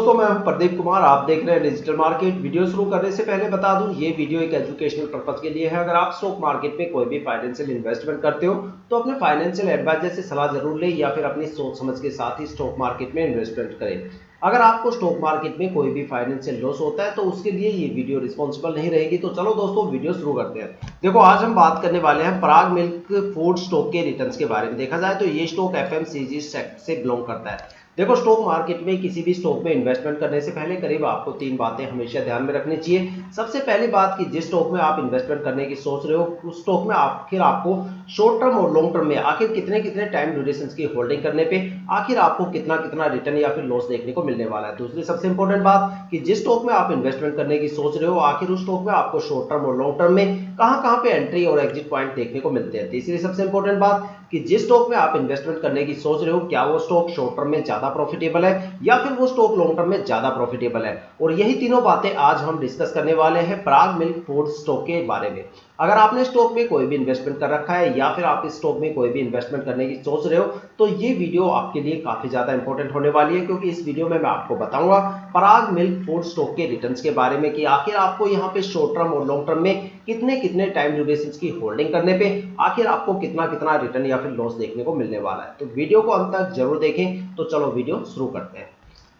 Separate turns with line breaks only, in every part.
दोस्तों मैं हूं प्रदीप कुमार, आप देख रहे हैं डिजिटल मार्केट। वीडियो शुरू करने से पहले बता दूं, ये वीडियो एक एजुकेशनल पर्पज के लिए है। अगर आप स्टॉक मार्केट में कोई भी फाइनेंशियल इन्वेस्टमेंट करते हो तो अपने फाइनेंशियल एडवाइजर से सलाह जरूर लें या फिर अपनी सोच समझ के साथ ही स्टॉक मार्केट में इन्वेस्टमेंट करें। अगर आपको स्टॉक मार्केट में कोई भी फाइनेंशियल लॉस होता है तो उसके लिए ये वीडियो रिस्पॉन्सिबल नहीं रहेगी। तो चलो दोस्तों वीडियो शुरू करते हैं। देखो, आज हम बात करने वाले हैं पराग मिल्क फूड स्टॉक के रिटर्न्स के बारे में। देखा जाए तो ये स्टॉक एफएमसीजी सेक्टर से बिलोंग करता है। देखो, स्टॉक मार्केट में किसी भी स्टॉक में इन्वेस्टमेंट करने से पहले करीब आपको 3 बातें हमेशा ध्यान में रखनी चाहिए। सबसे पहली बात कि जिस स्टॉक में आप इन्वेस्टमेंट करने की सोच रहे हो उस स्टॉक में आखिर आपको शॉर्ट टर्म और लॉन्ग टर्म में आखिर कितने कितने टाइम ड्यूरेशन की होल्डिंग करने पे आखिर आपको कितना कितना रिटर्न या फिर लॉस देखने को मिलने वाला है। दूसरी सबसे इंपॉर्टेंट बात कि जिस स्टॉक में आप इन्वेस्टमेंट करने की सोच रहे हो आखिर उस स्टॉक में आपको शॉर्ट टर्म और लॉन्ग टर्म में कहां पे एंट्री और एग्जिट पॉइंट देखने को मिलते हैं। तीसरी सबसे इंपॉर्टेंट बात कि जिस स्टॉक में आप इन्वेस्टमेंट करने की सोच रहे हो क्या वो स्टॉक शॉर्ट टर्म में ज्यादा प्रॉफिटेबल है या फिर वो स्टॉक लॉन्ग टर्म में ज्यादा प्रॉफिटेबल है। और यही तीनों बातें आज हम डिस्कस करने वाले हैं पराग मिल्क फूड स्टॉक के बारे में। अगर आपने स्टॉक में कोई भी इन्वेस्टमेंट कर रखा है या फिर आप इस स्टॉक में कोई भी इन्वेस्टमेंट करने की सोच रहे हो तो ये वीडियो आपके लिए काफी ज्यादा इंपॉर्टेंट होने वाली है, क्योंकि इस वीडियो में मैं आपको बताऊंगा पराग मिल्क फूड स्टॉक के रिटर्न्स के बारे में कि आखिर आपको यहाँ पे शॉर्ट टर्म और लॉन्ग टर्म में कितने कितने टाइम ड्यूरेशन की होल्डिंग करने पे आखिर आपको कितना कितना रिटर्न या फिर लॉस देखने को मिलने वाला है। तो वीडियो को अंत तक जरूर देखें। तो चलो वीडियो शुरू करते हैं।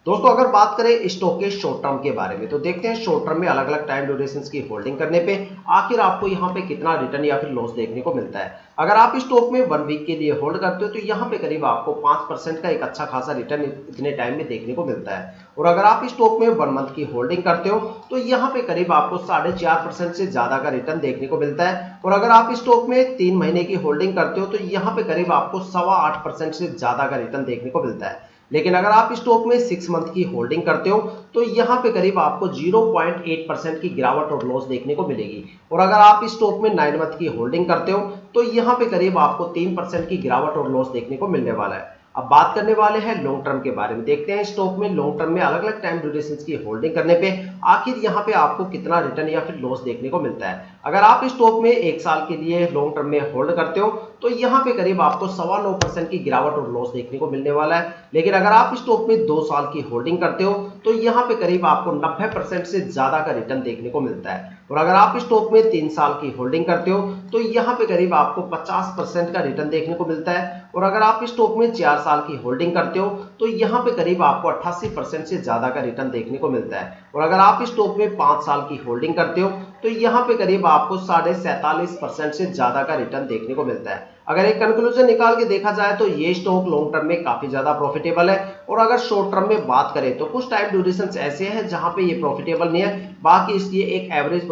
दोस्तों, अगर बात करें स्टॉक के शॉर्ट टर्म के बारे में तो देखते हैं शॉर्ट टर्म में अलग अलग टाइम ड्यूरेशन की होल्डिंग करने पे आखिर आपको यहाँ पे कितना रिटर्न या फिर लॉस देखने को मिलता है। अगर आप स्टॉक में 1 वीक के लिए होल्ड करते हो तो यहाँ पे करीब आपको 5% का एक अच्छा खासा रिटर्न इतने टाइम में देखने को मिलता है। और अगर आप स्टॉक में 1 मंथ की होल्डिंग करते हो तो यहाँ पे करीब आपको 4.5% से ज्यादा का रिटर्न देखने को मिलता है। और अगर आप स्टॉक में 3 महीने की होल्डिंग करते हो तो यहाँ पे करीब आपको 8.25% से ज्यादा का रिटर्न देखने को मिलता है। लेकिन अगर आप स्टॉक में 6 मंथ की होल्डिंग करते हो तो यहाँ पे करीब आपको 0.8% की गिरावट और लॉस देखने को मिलेगी। और अगर आप स्टॉक में 9 मंथ की होल्डिंग करते हो तो यहाँ पे करीब आपको 3% की गिरावट और लॉस देखने को मिलने वाला है। अब बात करने वाले हैं लॉन्ग टर्म के बारे में। देखते हैं स्टॉक में लॉन्ग टर्म में अलग अलग टाइम ड्यूरेशन की होल्डिंग करने पे आखिर यहाँ पे आपको कितना रिटर्न या फिर लॉस देखने को मिलता है। अगर आप स्टॉक में 1 साल के लिए लॉन्ग टर्म में होल्ड करते हो तो यहाँ पे करीब आपको 9.25% की गिरावट और लॉस देखने को मिलने वाला है। लेकिन अगर आप स्टॉक में 2 साल की होल्डिंग करते हो तो यहाँ पे करीब आपको 90% से ज्यादा का रिटर्न देखने को मिलता है। और अगर आप स्टॉक में 3 साल की होल्डिंग करते हो तो यहाँ पे करीब आपको 50% का रिटर्न देखने को मिलता है। और अगर आप स्टॉक में 4 साल की होल्डिंग करते हो तो यहाँ पे करीब आपको 88% से ज्यादा का रिटर्न देखने को मिलता है। और अगर आप स्टॉक में 5 साल की होल्डिंग करते हो तो यहाँ पे करीब आपको 47.5% से ज्यादा का रिटर्न देखने को मिलता है। अगर एक कंक्लूजन निकाल के देखा जाए तो ये स्टॉक लॉन्ग टर्म में काफी ज्यादा प्रॉफिटेबल है। और अगर शॉर्ट टर्म में बात करें तो कुछ टाइम ड्यूरेशन ऐसे हैं जहां पे ये प्रॉफिटेबल नहीं है, बाकी इसलिए एक एवरेज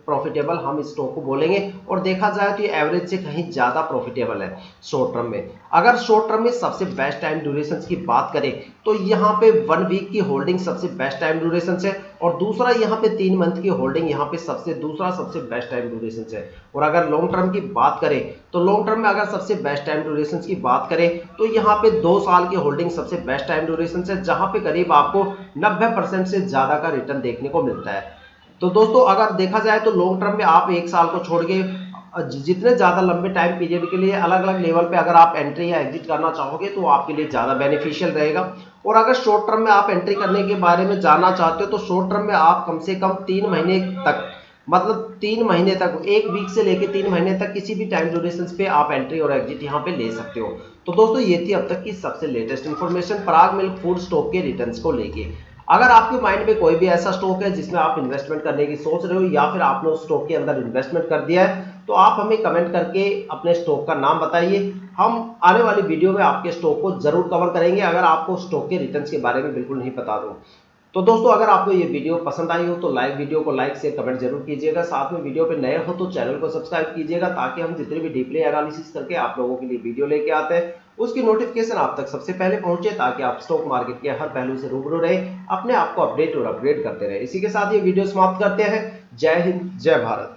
प्रॉफिटेबल हम इस स्टॉक को बोलेंगे। और देखा जाए तो ये एवरेज से कहीं ज्यादा प्रॉफिटेबल है शॉर्ट टर्म में। अगर शॉर्ट टर्म में सबसे बेस्ट टाइम ड्यूरेशन की बात करें तो यहाँ पे 1 वीक की होल्डिंग सबसे बेस्ट टाइम ड्यूरेशन है। और दूसरा यहाँ पे 3 मंथ की होल्डिंग यहाँ पे सबसे बेस्ट टाइम ड्यूरेशन है। और अगर लॉन्ग टर्म की बात करें तो लॉन्ग टर्म में अगर सबसे बेस्ट टाइम ड्यूरेशन की बात करें तो यहाँ पे 2 साल की होल्डिंग सबसे बेस्ट टाइम ड्यूरेशन है, जहां पे करीब आपको 90% से ज्यादा का रिटर्न देखने को मिलता है। तो दोस्तों, अगर देखा जाए तो लॉन्ग टर्म में आप 1 साल को छोड़ के जितने ज्यादा लंबे टाइम पीरियड के लिए अलग अलग लेवल पे अगर आप एंट्री या एग्जिट करना चाहोगे तो आपके लिए ज्यादा बेनिफिशियल रहेगा। और अगर शॉर्ट टर्म में आप एंट्री करने के बारे में जानना चाहते हो तो शॉर्ट टर्म में आप कम से कम 3 महीने तक, मतलब 3 महीने तक, 1 वीक से लेकर 3 महीने तक किसी भी टाइम ड्यूरेशन पे आप एंट्री और एग्जिट यहाँ पे ले सकते हो। तो दोस्तों, ये थी अब तक की सबसे लेटेस्ट इंफॉर्मेशन पराग मिल्क फूड स्टॉक के रिटर्न्स को लेके। अगर आपके माइंड में कोई भी ऐसा स्टॉक है जिसमें आप इन्वेस्टमेंट करने की सोच रहे हो या फिर आपने उस स्टॉक के अंदर इन्वेस्टमेंट कर दिया है तो आप हमें कमेंट करके अपने स्टॉक का नाम बताइए। हम आने वाली वीडियो में आपके स्टॉक को जरूर कवर करेंगे अगर आपको स्टॉक के रिटर्न्स के बारे में बिल्कुल नहीं पता तो। तो दोस्तों, अगर आपको ये वीडियो पसंद आई हो तो वीडियो को लाइक शेयर कमेंट जरूर कीजिएगा। साथ में वीडियो पे नए हो तो चैनल को सब्सक्राइब कीजिएगा ताकि हम जितने भी डीपली एनालिसिस करके आप लोगों के लिए वीडियो लेके आते हैं उसकी नोटिफिकेशन आप तक सबसे पहले पहुंचे, ताकि आप स्टॉक मार्केट के हर पहलू से रूबरू रहे, अपने आप को अपडेट और अपग्रेड करते रहे। इसी के साथ ये वीडियो समाप्त करते हैं। जय हिंद, जय भारत।